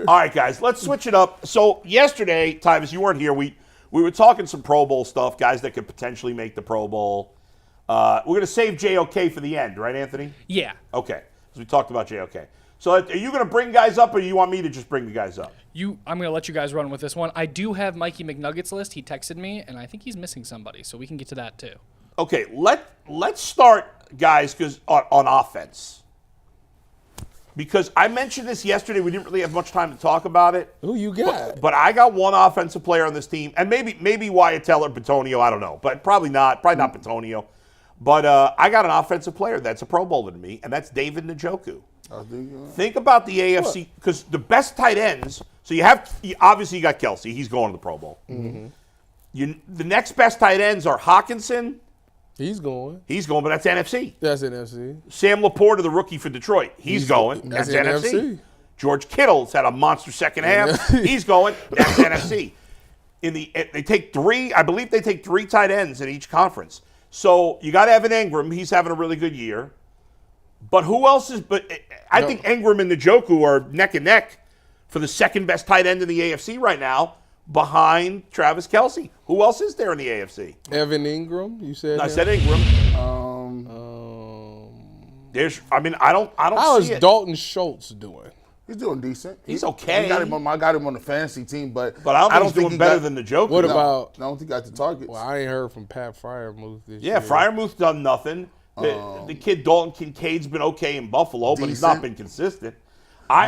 All right, guys, let's switch it up. So yesterday, Tyvis, you weren't here. We were talking some Pro Bowl stuff, guys that could potentially make the Pro Bowl. We're going to save JOK for the end, right, Anthony? Yeah. Okay, so we talked about JOK. So are you going to bring guys up, or do you want me to just bring the guys up? I'm going to let you guys run with this one. I do have Mikey McNuggets' list. He texted me, and I think he's missing somebody, so we can get to that too. Okay, let's start, guys, because on offense. Because I mentioned this yesterday, we didn't really have much time to talk about it. Who you got? But I got one offensive player on this team, and maybe Wyatt Teller, Bitonio, I don't know, but probably not Bitonio. But I got an offensive player that's a Pro Bowler to me, and that's David Njoku. Think about the AFC, because the best tight ends. So obviously you got Kelsey, he's going to the Pro Bowl. Mm-hmm. The next best tight ends are Hawkinson. He's going, but that's NFC. That's NFC. Sam Laporta, the rookie for Detroit, he's going. That's NFC. George Kittle's had a monster second half. He's going. That's NFC. They take three. I believe they take three tight ends in each conference. So you got Evan Engram. He's having a really good year. But who else is? I think Engram and Njoku are neck and neck for the second best tight end in the AFC right now, behind Travis Kelce. Who else is there in the AFC? Evan Engram, you said? No, I said Engram. I don't How see is it. Dalton Schultz doing? He's doing decent. He's okay. I got him on the fantasy team, but I don't think he's doing better than Njoku. What about? I don't think he got the targets. Well, I ain't heard from Pat Freiermuth this year. Yeah, Freiermuth's done nothing. The kid Dalton Kincaid's been okay in Buffalo, but he's not been consistent.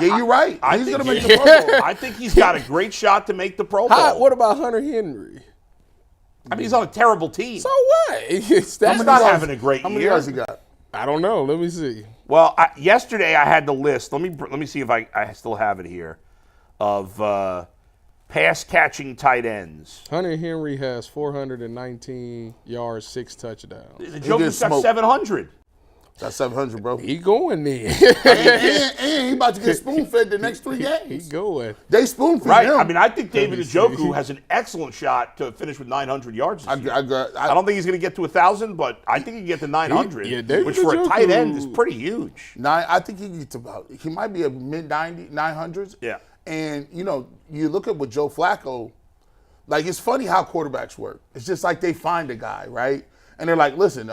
You're right. He's going to make the Pro Bowl. I think he's got a great shot to make the Pro Bowl. What about Hunter Henry? I mean, he's on a terrible team. So what? He's not having a great year. How many yards he got? I don't know. Let me see. Well, yesterday I had the list. Let me see if I still have it here of pass-catching tight ends. Hunter Henry has 419 yards, 6 touchdowns. The Joker's got 700. That's 700, bro. He going there. and he about to get spoon-fed the next 3 games. He going. They spoon-fed right. him. I mean, I think David Njoku has an excellent shot to finish with 900 yards this year. I don't think he's going to get to 1,000, but I think he can get to 900, which for a tight end is pretty huge. I think he gets he might be a mid-900s. Yeah. And, you look at what Joe Flacco, like, it's funny how quarterbacks work. It's just like they find a guy, right? And they're like, listen,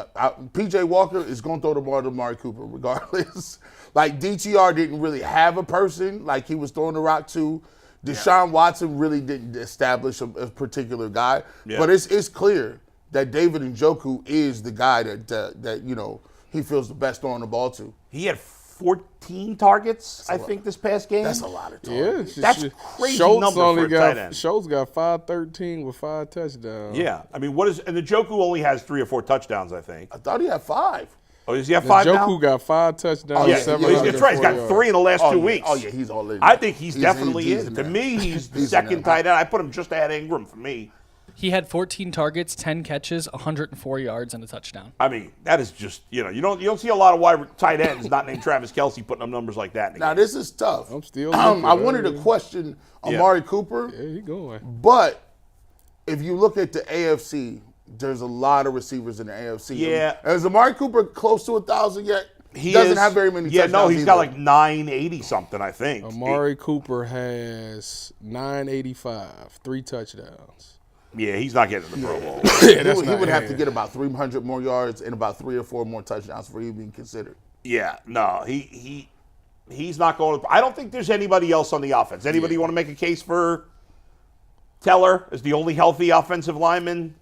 P.J. Walker is going to throw the ball to Amari Cooper regardless. Like, DTR didn't really have a person like he was throwing the rock to. Deshaun Watson really didn't establish a particular guy. Yeah. But it's clear that David Njoku is the guy that he feels the best throwing the ball to. He had 14 targets, I think, this past game. That's a lot of targets. Yeah, that's crazy number for a tight end. Schultz got 513 with 5 touchdowns. Yeah, I mean, and Njoku only has 3 or 4 touchdowns, I think. I thought he had 5. Oh, does he have 5 now? Njoku got 5 touchdowns. That's right. He's got 3 in the last 2 weeks. Oh yeah, he's all in. I think he's definitely in. To me, he's the second tight end. I put him just ahead of Engram for me. He had 14 targets, 10 catches, 104 yards, and a touchdown. I mean, that is just, you don't see a lot of wide tight ends not named Travis Kelce putting up numbers like that. Now, this is tough. I'm still I wanted to question Amari Cooper. Yeah, he going. But if you look at the AFC, there's a lot of receivers in the AFC. Yeah. Is Amari Cooper close to 1,000 yet? He doesn't have very many touchdowns. Yeah, no, he's got like 980 something, I think. Amari Cooper has 985, 3 touchdowns. Yeah, he's not getting the Pro Bowl. He would have to get about 300 more yards and about 3 or 4 more touchdowns for even being considered. Yeah, no, he's not going to. I don't think there's anybody else on the offense. Anybody want to make a case for Teller as the only healthy offensive lineman?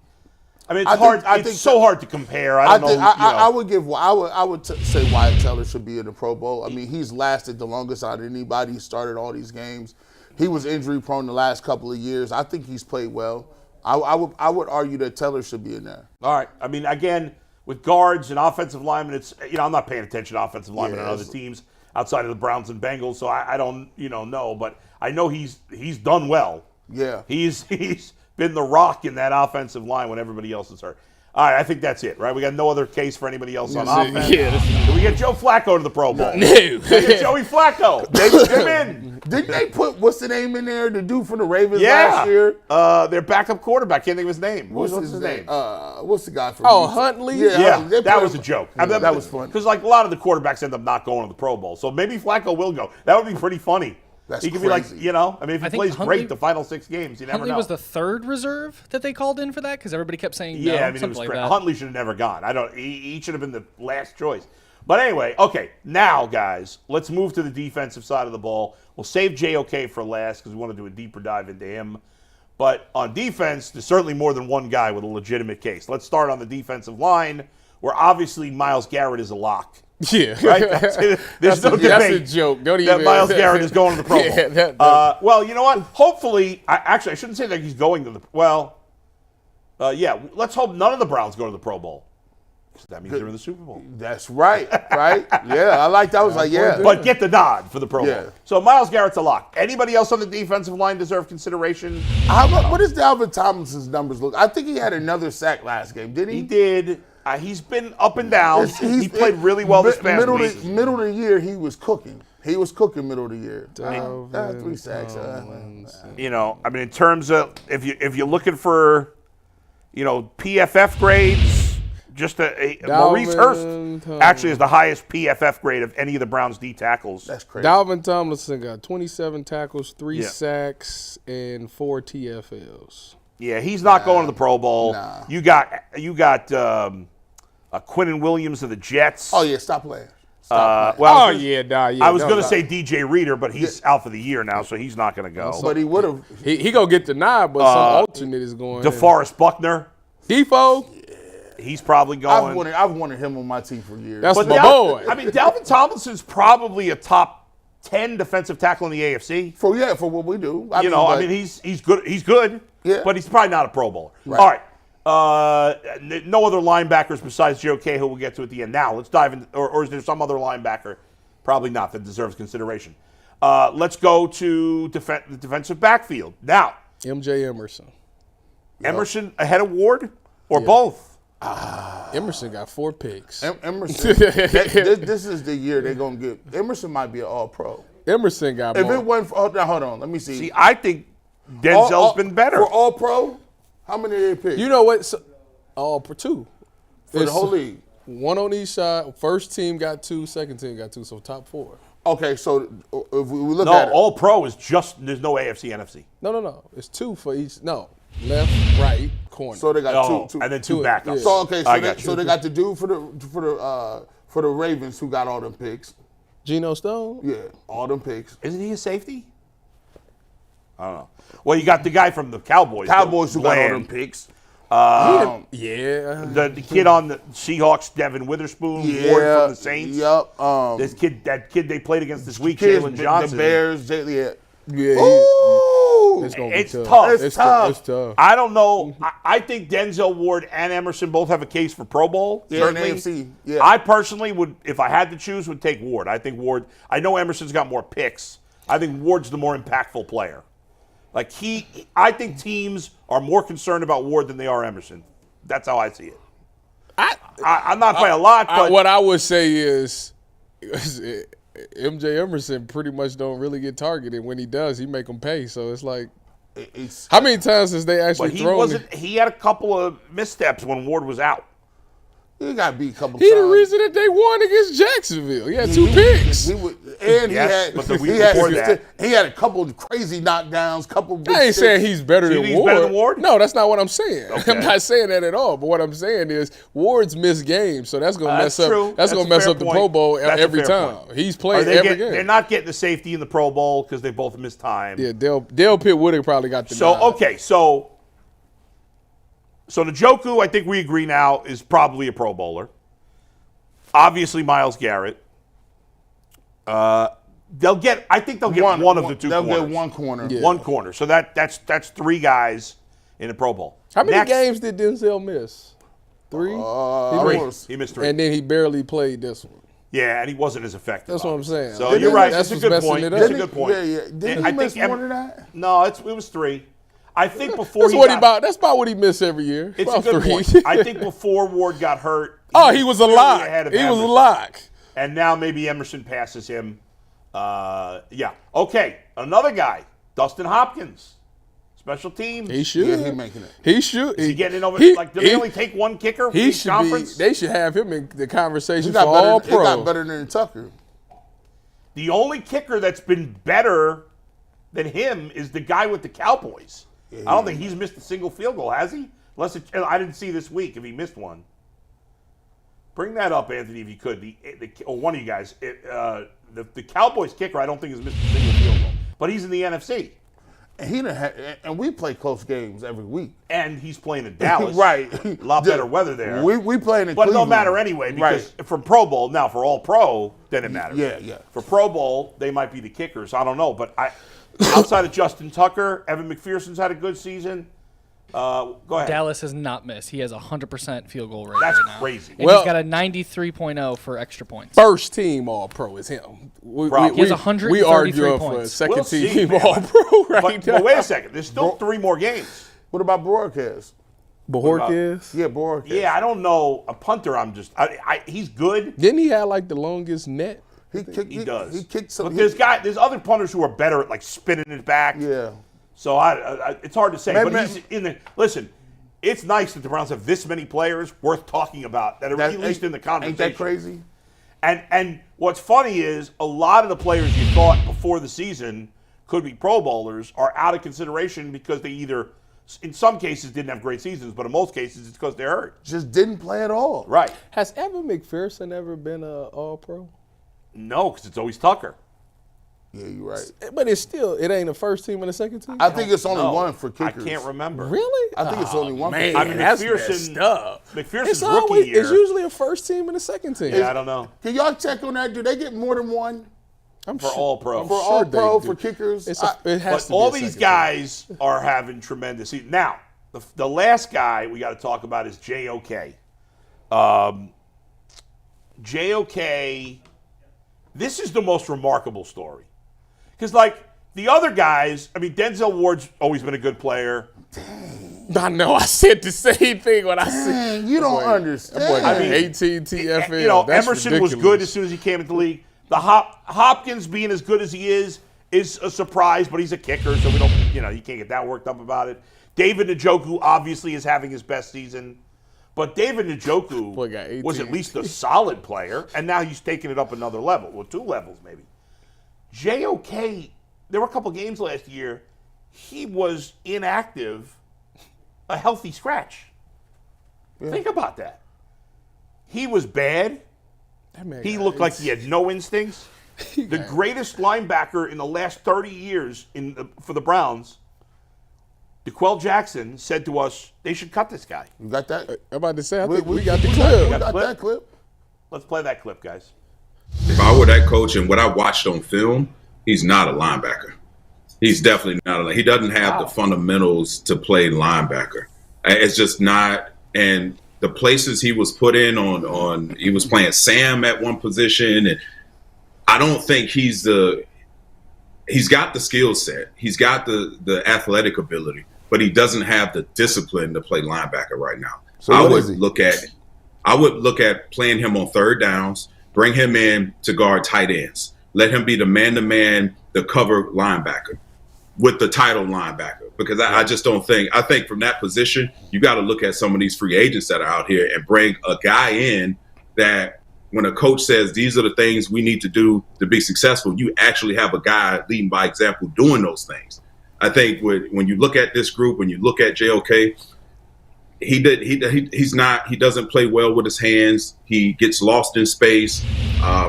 I mean, it's so hard to compare. I don't know. I would say Wyatt Teller should be in the Pro Bowl. I mean, he's lasted the longest out of anybody. He started all these games. He was injury prone the last couple of years. I think he's played well. I would argue that Teller should be in there. All right. I mean, again, with guards and offensive linemen, it's I'm not paying attention to offensive linemen on other teams outside of the Browns and Bengals, so I don't know, but I know he's done well. Yeah. He's been the rock in that offensive line when everybody else is hurt. All right, I think that's it, right? We got no other case for anybody else on offense. Did we get Joe Flacco to the Pro Bowl? No. Did we get Joey Flacco? They put him in. Didn't they put, what's the name in there, the dude from the Ravens last year? Their backup quarterback. Can't think of his name. What's his name? What's the guy from Huntley? Yeah, that was a joke. That was fun. Because like a lot of the quarterbacks end up not going to the Pro Bowl. So maybe Flacco will go. That would be pretty funny. That's he could crazy. be like, I mean, if he I think plays Huntley- great the final 6 games, you never Huntley know. was the third reserve that they called in for that because everybody kept saying Yeah, no, I mean, it something was like crazy. that. Huntley should have never gone. He should have been the last choice. But anyway, okay, now, guys, let's move to the defensive side of the ball. We'll save JOK for last because we want to do a deeper dive into him. But on defense, there's certainly more than one guy with a legitimate case. Let's start on the defensive line, where obviously Myles Garrett is a lock. Yeah. Right? There's no debate. That's a joke. Don't that even. Myles Garrett is going to the Pro Bowl. Yeah, that- Well, you know what? Hopefully, I shouldn't say that he's going to the. Well, yeah. Let's hope none of the Browns go to the Pro Bowl. That means they're in the Super Bowl. That's right. Right? Yeah, I like that. I was like, yeah. But get the nod for the Pro Yeah. Bowl. So Myles Garrett's a lock. Anybody else on the defensive line deserve consideration? What does Dalvin Tomlinson's numbers look? I think he had another sack last game, didn't he? He did. He's been up and down. He played really well this past week. Middle of the year, he was cooking. He was cooking middle of the year. Dalvin 3 sacks. I mean, in terms of if you're looking for, PFF grades, just Maurice Hurst actually is the highest PFF grade of any of the Browns D tackles. That's crazy. Dalvin Tomlinson got 27 tackles, 3 Yeah. sacks, and 4 TFLs. Yeah, he's not going to the Pro Bowl. Nah. You got Quinnen Williams of the Jets. Oh, yeah, stop playing. I was going to say DJ Reader, but he's out for the year now, so he's not going to go. But he would have. He gonna get the nod, but some alternate is going. DeForest Buckner, Defoe. he's probably going. I've wanted him on my team for years. That's But my boy. I mean, Dalvin Tomlinson's probably a top 10 defensive tackle in the AFC. for what we do. He's good. He's good, Yeah. but he's probably not a Pro Bowler. Right. All right. No other linebackers besides JOK who we'll get to at the end. Now, let's dive in. Or is there some other linebacker? Probably not, that deserves consideration. Let's go to the defensive backfield. Now, MJ Emerson. Emerson ahead of Ward or both? Emerson got 4 picks. Emerson. This is the year they're gonna get. Emerson might be an All-Pro. Emerson got If more. it wasn't for, hold on, let me see. See, I think Denzel's been better. For All-Pro. How many did they pick? You know what? So, all for 2. For the whole league. 1 on each side. First team got 2. Second team got 2. So top 4. Okay, so if we look at it. All Pro is just, there's no AFC, NFC. No. It's 2 for each. No, left, right, corner. So they got two. And then 2 Two, backups. yeah. So okay, I got you. they got the dude for the Ravens who got all them picks. Geno Stone. Yeah, all them picks. Isn't he a safety? I don't know. Well, you got the guy from the Cowboys. Cowboys who got all them Bland. picks. Yeah. The kid on the Seahawks, Devin Witherspoon, Ward from the Saints. Yep. That kid they played against this week, Kids, Jalen Johnson. The Bears. Yeah. Ooh, It's gonna be it's tough. tough. It's tough. It's tough. I don't know. I think Denzel Ward and Emerson both have a case for Pro Bowl. Yeah, in certainly. AFC, yeah. I personally would, if I had to choose, would take Ward. I think Ward. I know Emerson's got more picks. I think Ward's the more impactful player. Like I think teams are more concerned about Ward than they are Emerson. That's how I see it. I'm not by a lot, but What I would say is MJ Emerson pretty much don't really get targeted. When he does, he make them pay. So it's like, how many times has they actually he thrown? wasn't. He had a couple of missteps when Ward was out. He got beat a couple He times. the reason that they won against Jacksonville. He had 2 picks. But the week before that- he had a couple of crazy knockdowns, couple big I ain't sticks. saying he's better Do you than think he's Ward. better than Ward? No, that's not what I'm saying. Okay. I'm not saying that at all. But what I'm saying is Ward's missed games, so that's gonna That's mess true. up. That's That's gonna a mess fair up the point. Pro Bowl That's a every fair time. point. He's played every game. They're not getting the safety in the Pro Bowl because they both missed time. Yeah, Dale Pitt would have probably got the So nod. okay, so Njoku, I think we agree now, is probably a Pro Bowler. Obviously, Myles Garrett. I think they'll get one of the 2 They'll corners. get one corner. Yeah. One corner. So that's 3 guys in the Pro Bowl. How many Next- games did Denzel miss? 3. He missed 3. And then he barely played this one. Yeah, and he wasn't as effective. That's what I'm obviously. saying. So Didn't you're he? right. That's That's a what's good point. messing it That's a up. good point. Yeah. Didn't I he miss think more than that? No, it was 3. I think before That's he what got, he about. That's about what he missed every year. It's about a good 3. point. I think before Ward got hurt, he was a clearly lock. ahead of He was a Emerson. lock. And now maybe Emerson passes him. Yeah. Okay. Another guy, Dustin Hopkins, special teams. He should. Yeah, he making it. He should. Is he getting in over? Do they only take one kicker for He each should conference? be. They should have him in the conversation He for all got pro. better than Tucker. The only kicker that's been better than him is the guy with the Cowboys. I don't think he's missed a single field goal, has he? I didn't see this week if he missed one. Bring that up, Anthony, if you could. Or one of you guys. The Cowboys kicker, I don't think has missed a single field goal, but he's in the NFC. And we play close games every week. And he's playing in Dallas. Right. A lot better weather there. We playing in But Cleveland. it don't matter anyway because from Pro Bowl, now for All Pro, then it matters. Yeah. For Pro Bowl, they might be the kickers. I don't know. But outside of Justin Tucker, Evan McPherson's had a good season. Go ahead. Dallas has not missed. He has a 100% field goal rate That's right now. crazy. And he's got a 93.0 for extra points. First team All-Pro is him. He has 133 we arguing points. for a second We'll see, team man. All-Pro right now. But wait a second. There's still 3 more games. What about Borges? Borges? Yeah, Borges. Yeah, I don't know. A punter, he's good. Didn't he have like the longest net? He does. He kicked some. But there's other punters who are better at like spinning it back. Yeah. So it's hard to say. Man, But he's in the listen. It's nice that the Browns have this many players worth talking about that are at least in the conversation. Ain't that crazy? And what's funny is a lot of the players you thought before the season could be Pro Bowlers are out of consideration because they either, in some cases, didn't have great seasons, but in most cases it's because they're hurt. Just didn't play at all. Right. Has Evan McPherson ever been a All-Pro? No, because it's always Tucker. Yeah, you're right. But it ain't a first team and a second team? I think it's only No, one for kickers. I can't remember. Really? I think it's only one. Man, I mean, that's McPherson- messed up. McPherson's It's rookie always, year. it's usually a first team and a second team. Yeah, I don't know. Can y'all check on that? Do they get more than one I'm For All Pro. I'm for sure all they pro do. for kickers? It has But to be all a these second guys are having tremendous seasons. Now, the last guy we got to talk about is JOK. JOK, this is the most remarkable story. Because, like, the other guys, I mean, Denzel Ward's always been a good player. team. I know. I said the same thing when I said. Man, you don't understand. I mean, mean, 18 TFL. You know, That's Emerson ridiculous. was good as soon as he came into the league. The Hopkins being as good as he is a surprise, but he's a kicker, so we don't, you can't get that worked up about it. David Njoku obviously is having his best season, but David Njoku Boy got 18. was at least a solid player, and now he's taking it up another level, well, 2 levels maybe. JOK, there were a couple games last year, he was inactive, a healthy scratch. Yeah. Think about that. He was bad. He looked like he had no instincts. The greatest linebacker in the last 30 years for the Browns, DeQuell Jackson, said to us, they should cut this guy. You got that? I'm about to say, I think we we got the we clip. got that clip. Let's play that clip, guys. If I were that coach and what I watched on film, he's not a linebacker. He's definitely not he doesn't have the fundamentals to play linebacker. It's just not. And the places he was put in on he was playing Sam at one position, and I don't think he's got the skill set. He's got the athletic ability, but he doesn't have the discipline to play linebacker right now. So I what would is he? look at playing him on third downs, bring him in to guard tight ends, let him be the man-to-man, the cover linebacker with the title linebacker. Because I just don't think – I think from that position, you got to look at some of these free agents that are out here and bring a guy in that when a coach says these are the things we need to do to be successful, you actually have a guy leading by example doing those things. I think when you look at this group, when you look at JOK, he doesn't play well with his hands. He gets lost in space.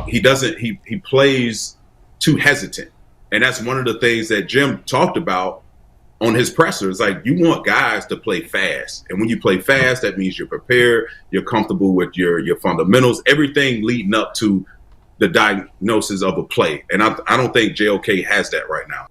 He plays too hesitant. And that's one of the things that Jim talked about on his presser. It's like you want guys to play fast. And when you play fast, that means you're prepared, you're comfortable with your fundamentals, everything leading up to the diagnosis of a play. And I don't think JOK has that right now.